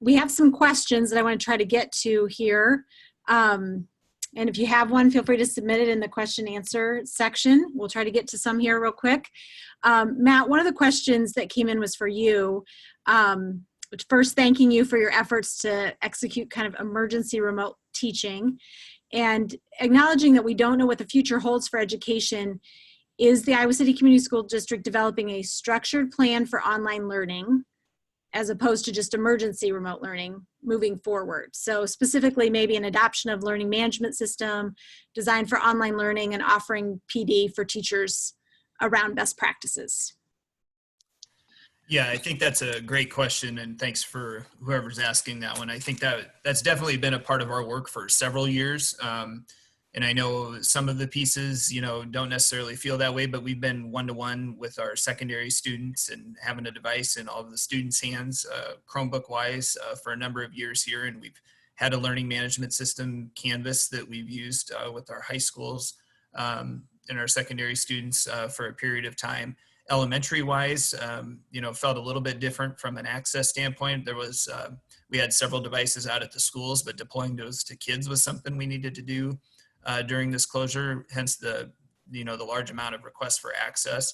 Speaker 1: We have some questions that I want to try to get to here. And if you have one, feel free to submit it in the question answer section. We'll try to get to some here real quick. Matt, one of the questions that came in was for you. First, thanking you for your efforts to execute kind of emergency remote teaching and acknowledging that we don't know what the future holds for education. Is the Iowa City Community School District developing a structured plan for online learning as opposed to just emergency remote learning moving forward? So specifically, maybe an adoption of learning management system designed for online learning and offering PD for teachers around best practices.
Speaker 5: Yeah, I think that's a great question, and thanks for whoever's asking that one. I think that's definitely been a part of our work for several years. And I know some of the pieces, don't necessarily feel that way, but we've been one-to-one with our secondary students and having a device in all of the students' hands, Chromebook-wise, for a number of years here. And we've had a learning management system, Canvas, that we've used with our high schools and our secondary students for a period of time. Elementary wise, felt a little bit different from an access standpoint. There was, we had several devices out at the schools, but deploying those to kids was something we needed to do during this closure, hence the large amount of requests for access.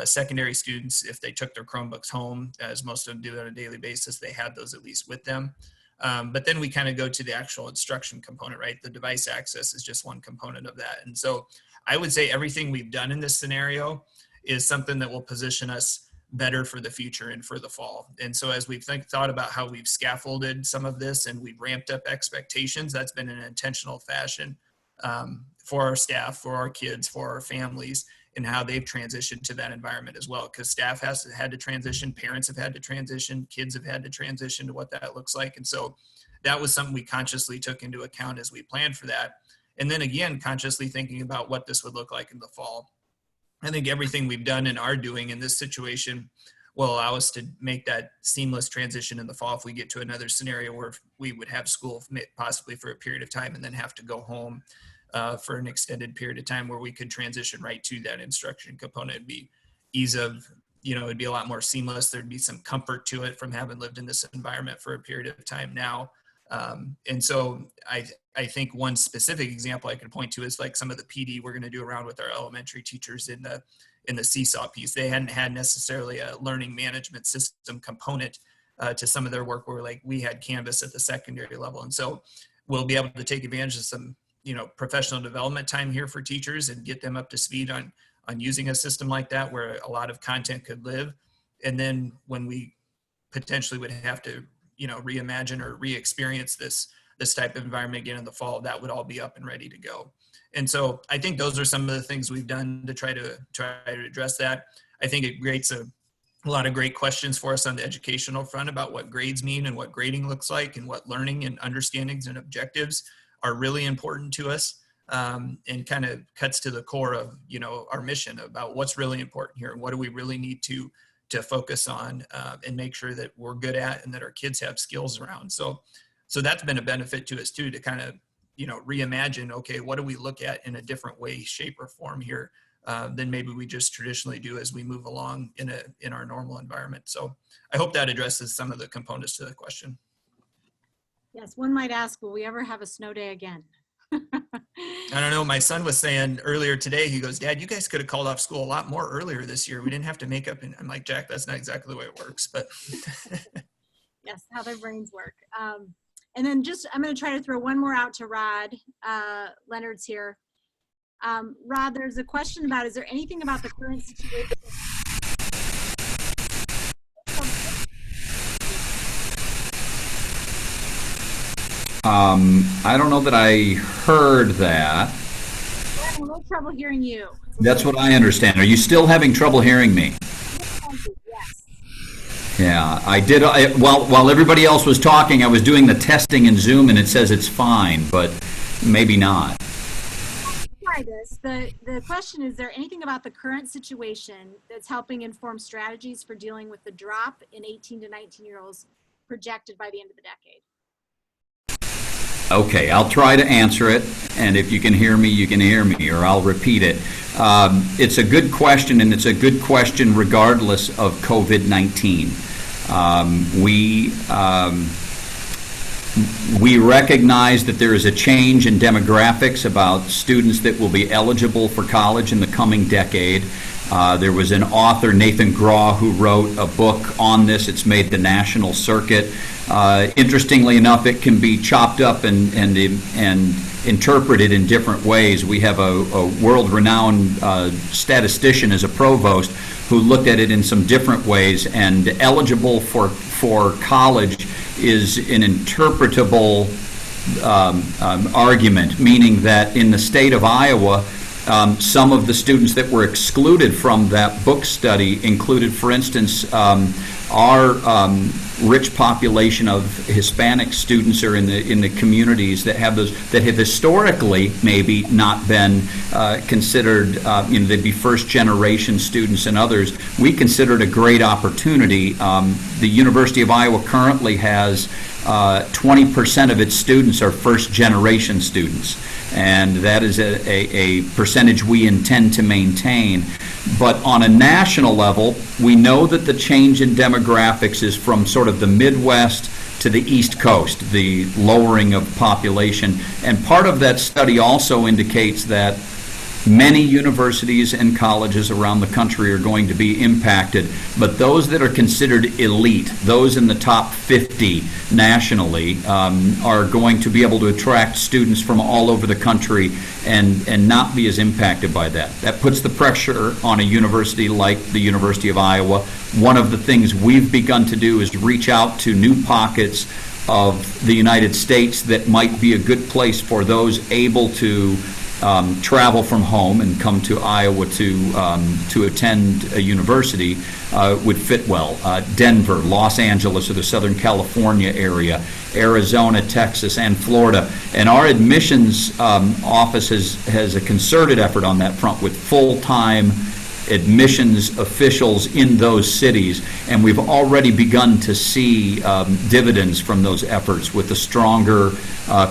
Speaker 5: Secondary students, if they took their Chromebooks home, as most of them do on a daily basis, they had those at least with them. But then we kind of go to the actual instruction component, right? The device access is just one component of that. And so I would say everything we've done in this scenario is something that will position us better for the future and for the fall. And so as we've thought about how we've scaffolded some of this and we've ramped up expectations, that's been in an intentional fashion for our staff, for our kids, for our families, and how they've transitioned to that environment as well. Because staff has had to transition, parents have had to transition, kids have had to transition to what that looks like. And so that was something we consciously took into account as we planned for that. And then again, consciously thinking about what this would look like in the fall. I think everything we've done and are doing in this situation will allow us to make that seamless transition in the fall if we get to another scenario where we would have school possibly for a period of time and then have to go home for an extended period of time, where we could transition right to that instruction component. It'd be ease of, it'd be a lot more seamless. There'd be some comfort to it from having lived in this environment for a period of time now. And so I think one specific example I can point to is like some of the PD we're going to do around with our elementary teachers in the seesaw piece. They hadn't had necessarily a learning management system component to some of their work where like we had Canvas at the secondary level. And so we'll be able to take advantage of some, professional development time here for teachers and get them up to speed on using a system like that where a lot of content could live. And then when we potentially would have to, reimagine or re-experience this type of environment again in the fall, that would all be up and ready to go. And so I think those are some of the things we've done to try to address that. I think it creates a lot of great questions for us on the educational front about what grades mean and what grading looks like and what learning and understandings and objectives are really important to us, and kind of cuts to the core of, our mission about what's really important here and what do we really need to focus on and make sure that we're good at and that our kids have skills around. So that's been a benefit to us too, to kind of, reimagine, okay, what do we look at in a different way, shape or form here than maybe we just traditionally do as we move along in our normal environment. So I hope that addresses some of the components to the question.
Speaker 1: Yes, one might ask, will we ever have a snow day again?
Speaker 5: I don't know. My son was saying earlier today, he goes, Dad, you guys could have called off school a lot more earlier this year. We didn't have to make up. And I'm like, Jack, that's not exactly the way it works, but.
Speaker 1: Yes, how their brains work. And then I'm going to try to throw one more out to Rod Lehnertz here. Rod, there's a question about, is there anything about the current situation?
Speaker 2: I don't know that I heard that.
Speaker 1: I'm having a little trouble hearing you.
Speaker 2: That's what I understand. Are you still having trouble hearing me?
Speaker 1: Yes.
Speaker 2: Yeah, I did. While everybody else was talking, I was doing the testing in Zoom, and it says it's fine, but maybe not.
Speaker 1: Try this. The question is there anything about the current situation that's helping inform strategies for dealing with the drop in 18 to 19-year-olds projected by the end of the decade?
Speaker 2: Okay, I'll try to answer it, and if you can hear me, you can hear me, or I'll repeat it. It's a good question, and it's a good question regardless of COVID-19. We recognize that there is a change in demographics about students that will be eligible for college in the coming decade. There was an author, Nathan Graw, who wrote a book on this. It's made the national circuit. Interestingly enough, it can be chopped up and interpreted in different ways. We have a world-renowned statistician as a provost who looked at it in some different ways, and eligible for college is an interpretable argument, meaning that in the state of Iowa, some of the students that were excluded from that book study included, for instance, our rich population of Hispanic students are in the communities that have those, that have historically maybe not been considered, they'd be first generation students and others. We consider it a great opportunity. The University of Iowa currently has 20% of its students are first generation students, and that is a percentage we intend to maintain. But on a national level, we know that the change in demographics is from sort of the Midwest to the East Coast, the lowering of population. And part of that study also indicates that many universities and colleges around the country are going to be impacted, but those that are considered elite, those in the top 50 nationally, are going to be able to attract students from all over the country and not be as impacted by that. That puts the pressure on a university like the University of Iowa. One of the things we've begun to do is reach out to new pockets of the United States that might be a good place for those able to travel from home and come to Iowa to attend a university would fit well. Denver, Los Angeles, or the Southern California area, Arizona, Texas, and Florida. And our admissions office has a concerted effort on that front with full-time admissions officials in those cities, and we've already begun to see dividends from those efforts with the stronger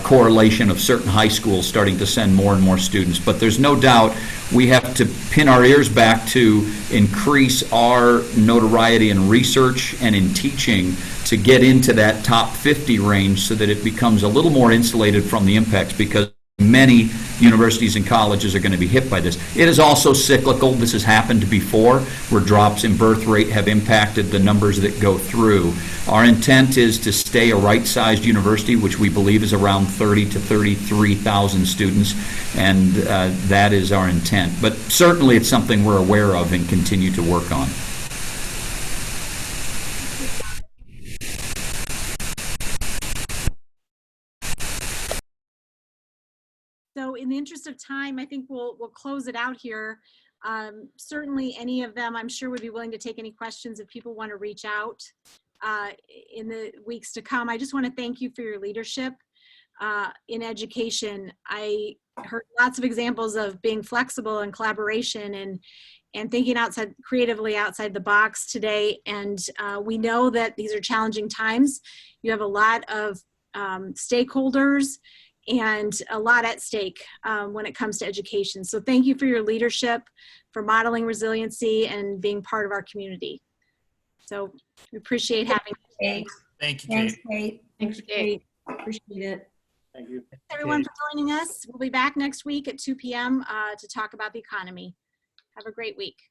Speaker 2: correlation of certain high schools starting to send more and more students. But there's no doubt we have to pin our ears back to increase our notoriety in research and in teaching to get into that top 50 range so that it becomes a little more insulated from the impacts, because many universities and colleges are going to be hit by this. It is also cyclical. This has happened before, where drops in birth rate have impacted the numbers that go through. Our intent is to stay a right-sized university, which we believe is around 30 to 33,000 students, and that is our intent. But certainly it's something we're aware of and continue to work on.
Speaker 1: So in the interest of time, I think we'll close it out here. Certainly any of them, I'm sure, would be willing to take any questions if people want to reach out in the weeks to come. I just want to thank you for your leadership in education. I heard lots of examples of being flexible and collaboration and thinking creatively outside the box today. And we know that these are challenging times. You have a lot of stakeholders and a lot at stake when it comes to education. So thank you for your leadership, for modeling resiliency and being part of our community. So we appreciate having you today.
Speaker 5: Thank you,
Speaker 3: Thanks,
Speaker 5: Kate.
Speaker 3: Kate.
Speaker 4: Thanks, Kate. Appreciate it.
Speaker 6: Thank you.
Speaker 1: Thanks everyone for joining us. We'll be back next week at 2 p.m. To talk about the economy. Have a great week.